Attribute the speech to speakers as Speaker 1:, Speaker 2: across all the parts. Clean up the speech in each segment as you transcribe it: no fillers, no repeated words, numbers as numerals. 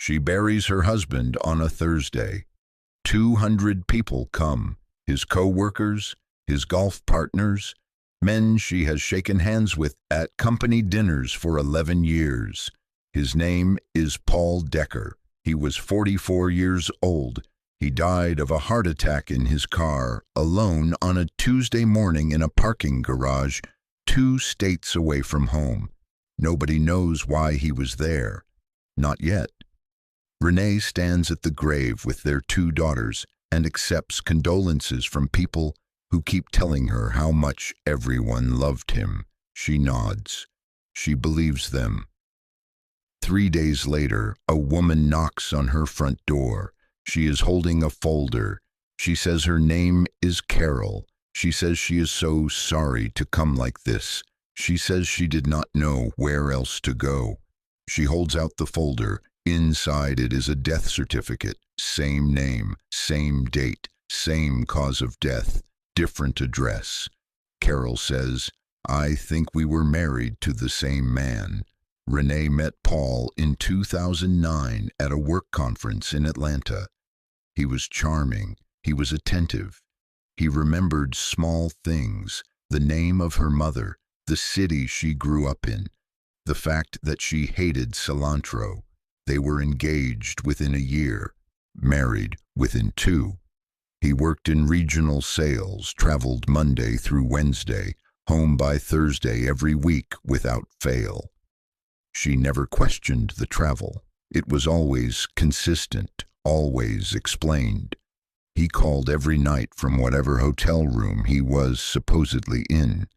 Speaker 1: She buries her husband on a Thursday. 200 people come, his co-workers, his golf partners, men she has shaken hands with at company dinners for 11 years. His name is Paul Decker. He was 44 years old. He died of a heart attack in his car, alone on a Tuesday morning in a parking garage 2 states away from home. Nobody knows why he was there. Not yet. Renee stands at the grave with their 2 daughters and accepts condolences from people who keep telling her how much everyone loved him. She nods. She believes them. 3 days later, a woman knocks on her front door. She is holding a folder. She says her name is Carol. She says she is so sorry to come like this. She says she did not know where else to go. She holds out the folder. Inside it is a death certificate. Same name, same date, same cause of death, different address. Carol says, "I think we were married to the same man." Renee met Paul in 2009 at a work conference in Atlanta. He was charming. He was attentive. He remembered small things, the name of her mother, the city she grew up in, the fact that she hated cilantro. They were engaged within a year, married within 2. He worked in regional sales, traveled Monday through Wednesday, home by Thursday every week without fail. She never questioned the travel. It was always consistent, always explained. He called every night from whatever hotel room he was supposedly in.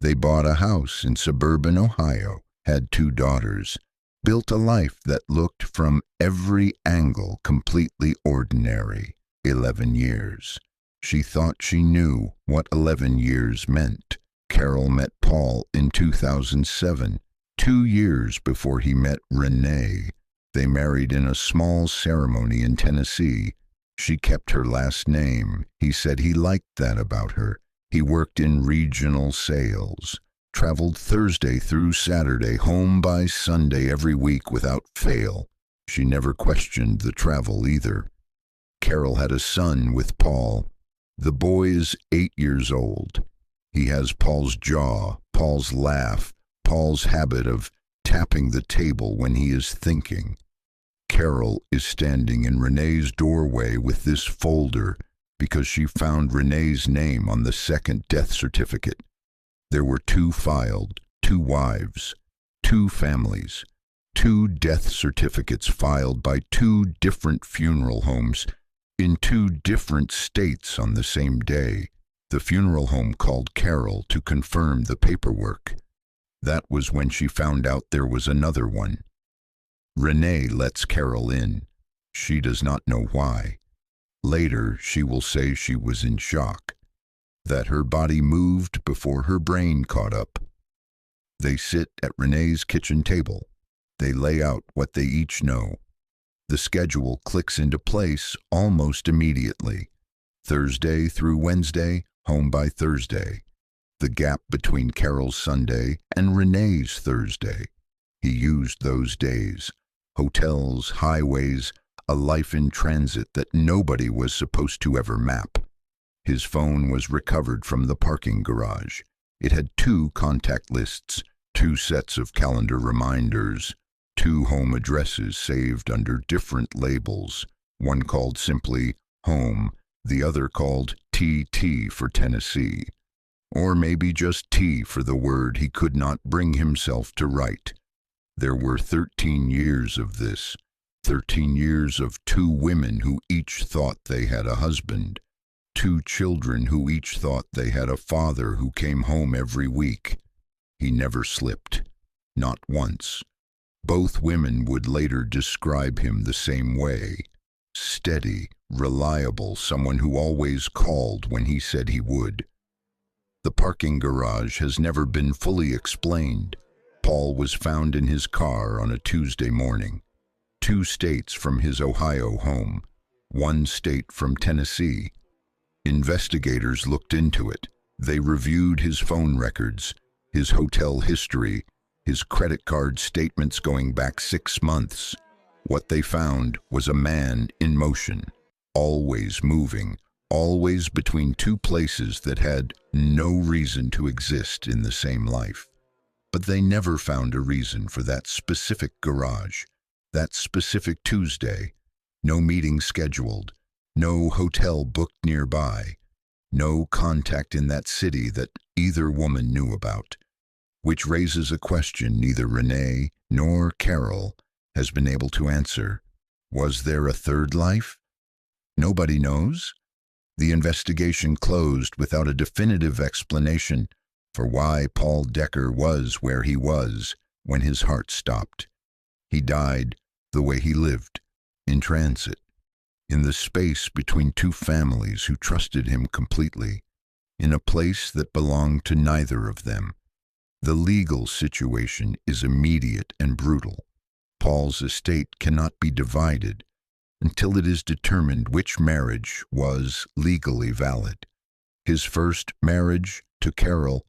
Speaker 1: They bought a house in suburban Ohio, had 2 daughters, built a life that looked from every angle completely ordinary. 11 years. She thought she knew what 11 years meant. Carol met Paul in 2007, 2 years before he met Renee. They married in a small ceremony in Tennessee. She kept her last name. He said he liked that about her. He worked in regional sales, traveled Thursday through Saturday, home by Sunday every week without fail. She never questioned the travel either. Carol had a son with Paul. The boy is 8 years old. He has Paul's jaw, Paul's laugh, Paul's habit of tapping the table when he is thinking. Carol is standing in Renee's doorway with this folder because she found Renee's name on the second death certificate. There were 2 filed, 2 wives, 2 families, 2 death certificates filed by 2 different funeral homes in 2 different states on the same day. The funeral home called Carol to confirm the paperwork. That was when she found out there was another one. Renee lets Carol in. She does not know why. Later, she will say she was in shock, that her body moved before her brain caught up. They sit at Renee's kitchen table. They lay out what they each know. The schedule clicks into place almost immediately. Thursday through Wednesday, home by Thursday. The gap between Carol's Sunday and Renee's Thursday. He used those days. Hotels, highways, a life in transit that nobody was supposed to ever map. His phone was recovered from the parking garage. It had 2 contact lists, 2 sets of calendar reminders, 2 home addresses saved under different labels, one called simply Home, the other called TT for Tennessee, or maybe just T for the word he could not bring himself to write. There were 13 years of this, 13 years of 2 women who each thought they had a husband, 2 children who each thought they had a father who came home every week. He never slipped, not once. Both women would later describe him the same way. Steady, reliable, someone who always called when he said he would. The parking garage has never been fully explained. Paul was found in his car on a Tuesday morning. 2 states from his Ohio home, 1 state from Tennessee. Investigators looked into it. They reviewed his phone records, his hotel history, his credit card statements going back 6 months. What they found was a man in motion, always moving, always between two places that had no reason to exist in the same life. But they never found a reason for that specific garage, that specific Tuesday. No meeting scheduled, no hotel booked nearby, no contact in that city that either woman knew about. Which raises a question neither Renee nor Carol has been able to answer. Was there a third life? Nobody knows. The investigation closed without a definitive explanation for why Paul Decker was where he was when his heart stopped. He died the way he lived, in transit, in the space between two families who trusted him completely, in a place that belonged to neither of them. The legal situation is immediate and brutal. Paul's estate cannot be divided until it is determined which marriage was legally valid. His first marriage to Carol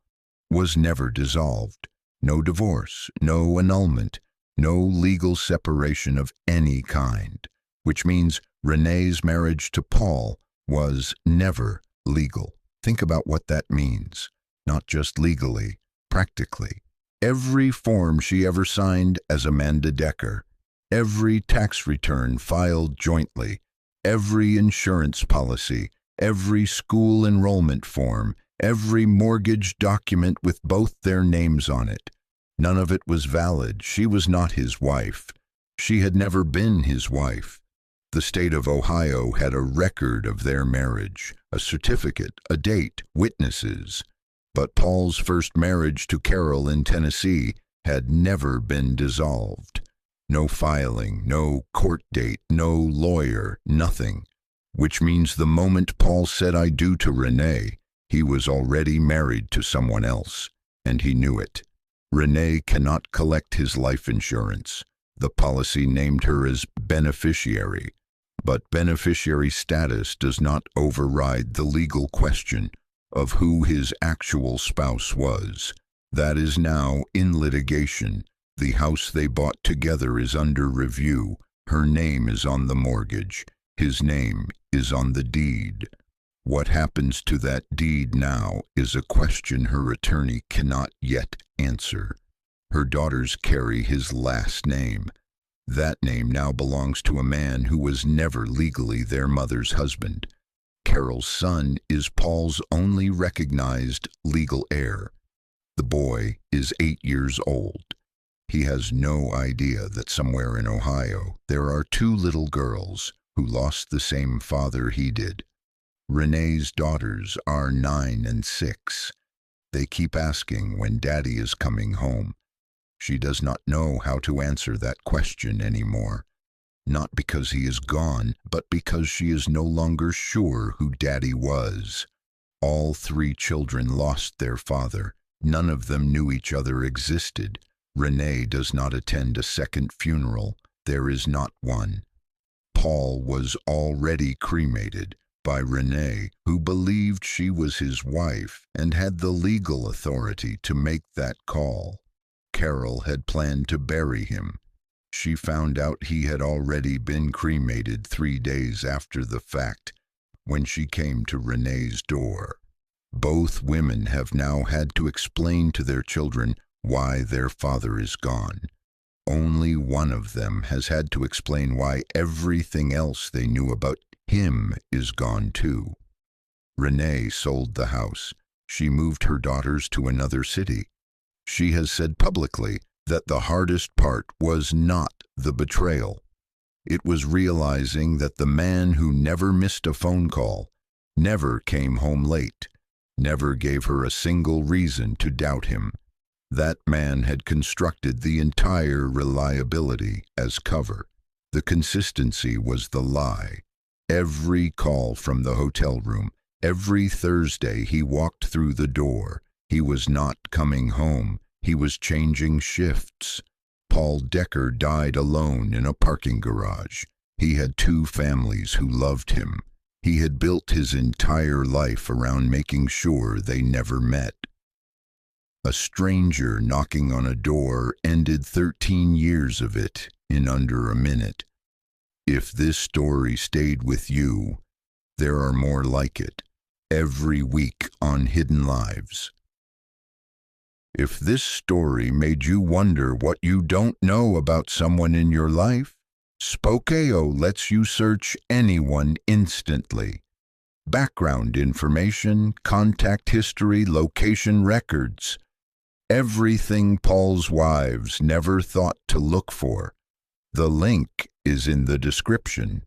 Speaker 1: was never dissolved. No divorce, no annulment, no legal separation of any kind, which means Renee's marriage to Paul was never legal. Think about what that means, not just legally, practically. Every form she ever signed as Amanda Decker, every tax return filed jointly, every insurance policy, every school enrollment form, every mortgage document with both their names on it. None of it was valid. She was not his wife. She had never been his wife. The state of Ohio had a record of their marriage, a certificate, a date, witnesses. But Paul's first marriage to Carol in Tennessee had never been dissolved. No filing, no court date, no lawyer, nothing. Which means the moment Paul said "I do" to Renee, he was already married to someone else, and he knew it. Renee cannot collect his life insurance. The policy named her as beneficiary, but beneficiary status does not override the legal question of who his actual spouse was. That is now in litigation. The house they bought together is under review. Her name is on the mortgage. His name is on the deed. What happens to that deed now is a question her attorney cannot yet answer. Her daughters carry his last name. That name now belongs to a man who was never legally their mother's husband. Carol's son is Paul's only recognized legal heir. The boy is 8 years old. He has no idea that somewhere in Ohio there are 2 little girls who lost the same father he did. Renee's daughters are 9 and 6. They keep asking when Daddy is coming home. She does not know how to answer that question anymore. Not because he is gone, but because she is no longer sure who Daddy was. All 3 children lost their father. None of them knew each other existed. Renee does not attend a second funeral. There is not one. Paul was already cremated by Renee, who believed she was his wife and had the legal authority to make that call. Carol had planned to bury him. She found out he had already been cremated 3 days after the fact when she came to Renee's door. Both women have now had to explain to their children why their father is gone. Only one of them has had to explain why everything else they knew about him is gone too. Renee sold the house. She moved her daughters to another city. She has said publicly that the hardest part was not the betrayal. It was realizing that the man who never missed a phone call, never came home late, never gave her a single reason to doubt him. That man had constructed the entire reliability as cover. The consistency was the lie. Every call from the hotel room, every Thursday he walked through the door, he was not coming home. He was changing shifts. Paul Decker died alone in a parking garage. He had 2 families who loved him. He had built his entire life around making sure they never met. A stranger knocking on a door ended 13 years of it in under a minute. If this story stayed with you, there are more like it every week on Hidden Lives. If this story made you wonder what you don't know about someone in your life, Spokeo lets you search anyone instantly. Background information, contact history, location records. Everything Paul's wives never thought to look for. The link is in the description.